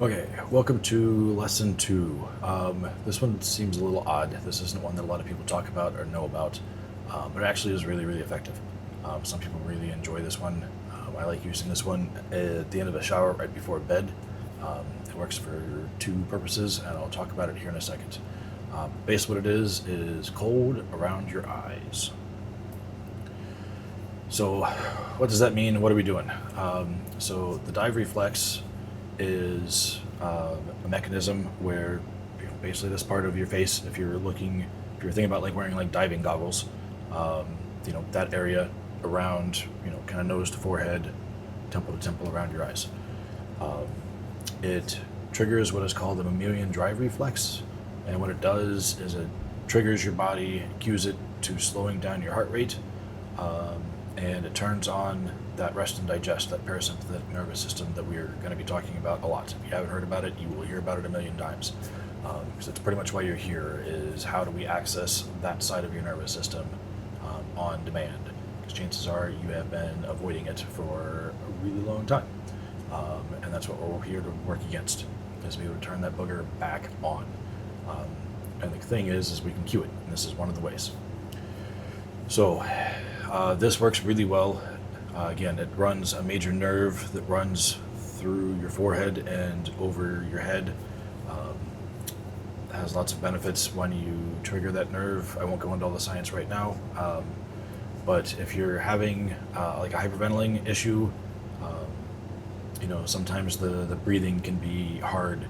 Okay, welcome to lesson two. This one seems a little odd. This isn't one that a lot of people talk about or know about, but it actually is really, really effective. Some people really enjoy this one. I like using this one at the end of a shower right before bed. It works for two purposes, and I'll talk about it here in a second. Basically, what it is cold around your eyes. So, what does that mean? What are we doing? So, the dive reflex is a mechanism where basically this part of your face, if you're thinking about like wearing like diving goggles, um, that area around, kind of nose to forehead, temple to temple around your eyes. Um, it triggers what is called the mammalian drive reflex, and what it does is it triggers your body, cues it to slowing down your heart rate, um, and it turns on that rest and digest, that parasympathetic nervous system that we're going to be talking about a lot. If you haven't heard about it, you will hear about it a million times. Because it's pretty much why you're here, is how do we access that side of your nervous system on demand? Because chances are you have been avoiding it for a really long time. And that's what we're here to work against, is be able to turn that booger back on. Um, and the thing is we can cue it, and this is one of the ways. So this works really well. Again, it runs a major nerve that runs through your forehead and over your head. Um, it has lots of benefits when you trigger that nerve. I won't go into all the science right now, but if you're having like a hyperventilating issue, um, sometimes the breathing can be hard,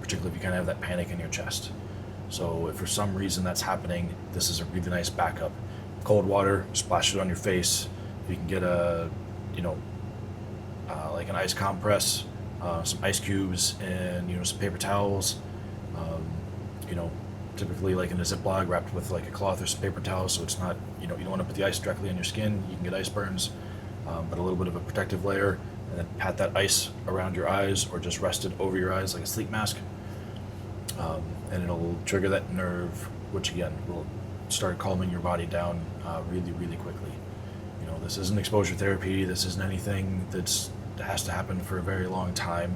particularly if you kind of have that panic in your chest. So if for some reason that's happening, this is a really nice backup. Cold water, splash it on your face. You can get you know, like an ice compress, some ice cubes, and some paper towels. Um, you know, typically like in a Ziploc wrapped with like a cloth or some paper towels, so it's not you don't want to put the ice directly on your skin. You can get ice burns, but a little bit of a protective layer, and then pat that ice around your eyes, or just rest it over your eyes like a sleep mask, and it'll trigger that nerve, which again will start calming your body down really, really quickly. This isn't exposure therapy. This isn't anything that has to happen for a very long time.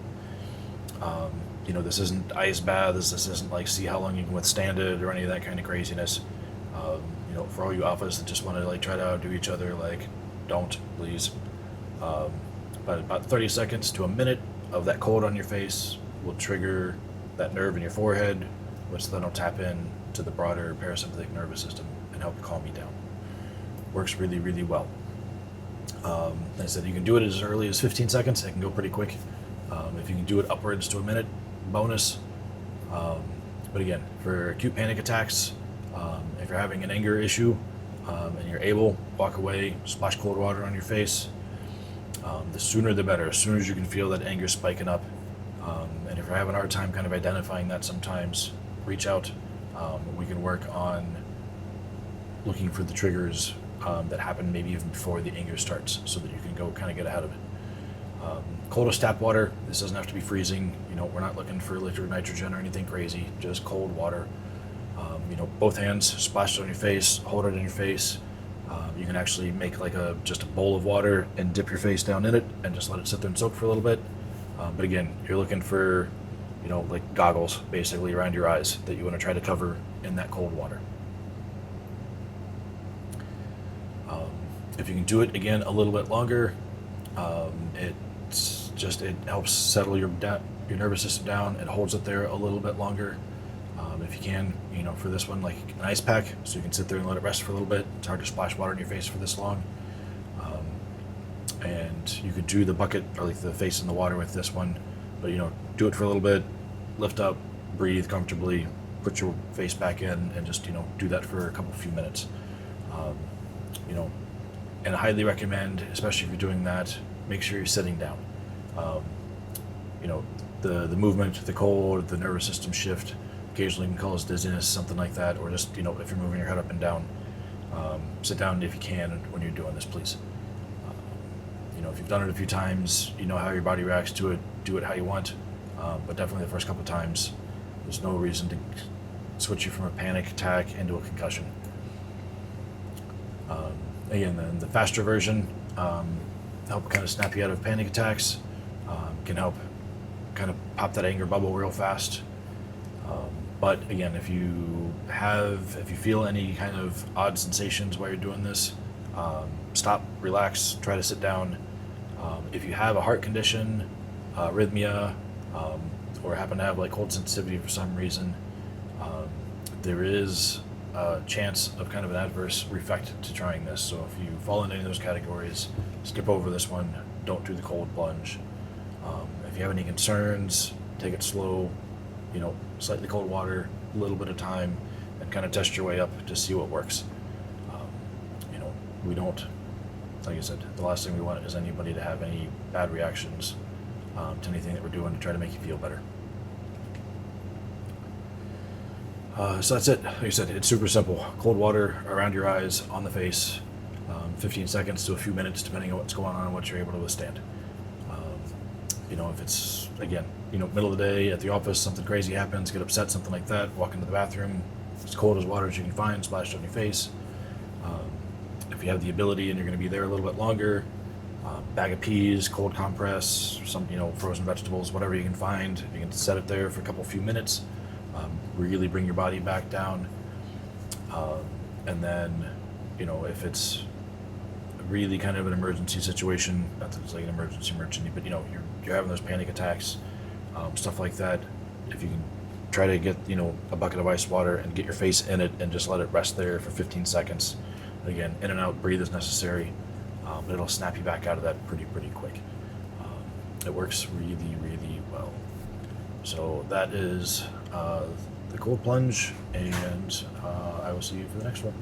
Um, this isn't ice baths. This isn't like see how long you can withstand it or any of that kind of craziness. For all you alphas that just want to like try to outdo each other, like don't please. Um, but about 30 seconds to a minute of that cold on your face will trigger that nerve in your forehead, which then will tap in to the broader parasympathetic nervous system and help calm you down. Works really, really well. Like I said, you can do it as early as 15 seconds. It can go pretty quick. If you can do it upwards to a minute, bonus. Um, but again, for acute panic attacks, if you're having an anger issue and you're able, walk away, splash cold water on your face. The sooner the better. As soon as you can feel that anger spiking up. And if you're having a hard time kind of identifying that sometimes, reach out. We can work on looking for the triggers that happen maybe even before the anger starts, so that you can go kind of get ahead of it. Coldest tap water. This doesn't have to be freezing. We're not looking for liquid nitrogen or anything crazy. Just cold water. Both hands, splash it on your face, hold it in your face. You can actually make like just a bowl of water and dip your face down in it and just let it sit there and soak for a little bit. But again, you're looking for, like goggles basically around your eyes that you want to try to cover in that cold water. If you can do it again a little bit longer, it helps settle your nervous system down. It holds it there a little bit longer. If you can, for this one, like an ice pack, so you can sit there and let it rest for a little bit. It's hard to splash water in your face for this long. And you could do the bucket or like the face in the water with this one, but do it for a little bit, lift up, breathe comfortably, put your face back in, and just do that for a few minutes. Um, you know, and I highly recommend, especially if you're doing that, make sure you're sitting down. Um, the movement, the cold, the nervous system shift, occasionally can cause dizziness, something like that, or just if you're moving your head up and down, sit down if you can when you're doing this, please. If you've done it a few times, you know how your body reacts to it. Do it how you want, but definitely the first couple of times, there's no reason to switch you from a panic attack into a concussion. Again, then the faster version help kind of snap you out of panic attacks, can help kind of pop that anger bubble real fast. But again, if you feel any kind of odd sensations while you're doing this, stop, relax, try to sit down. If you have a heart condition, arrhythmia, or happen to have like cold sensitivity for some reason, there is a chance of kind of an adverse effect to trying this. So if you fall into any of those categories, skip over this one. Don't do the cold plunge. If you have any concerns, take it slow. Slightly cold water, a little bit of time, and kind of test your way up to see what works. We don't, like I said, the last thing we want is anybody to have any bad reactions to anything that we're doing to try to make you feel better. So that's it. Like I said, it's super simple. Cold water around your eyes, on the face, 15 seconds to a few minutes, depending on what's going on and what you're able to withstand. If it's, again, middle of the day at the office, something crazy happens, get upset, something like that, walk into the bathroom, as cold as water as you can find, splash on your face. If you have the ability and you're going to be there a little bit longer, bag of peas, cold compress, some, frozen vegetables, whatever you can find. You can set it there for a few minutes, really bring your body back down. And then, if it's really kind of an emergency situation, not that it's like an emergency, but you're having those panic attacks, stuff like that. If you can try to get a bucket of ice water and get your face in it and just let it rest there for 15 seconds. Again, in and out, breathe as necessary, but it'll snap you back out of that pretty quick. It works really well. So that is the cold plunge, and I will see you for the next one.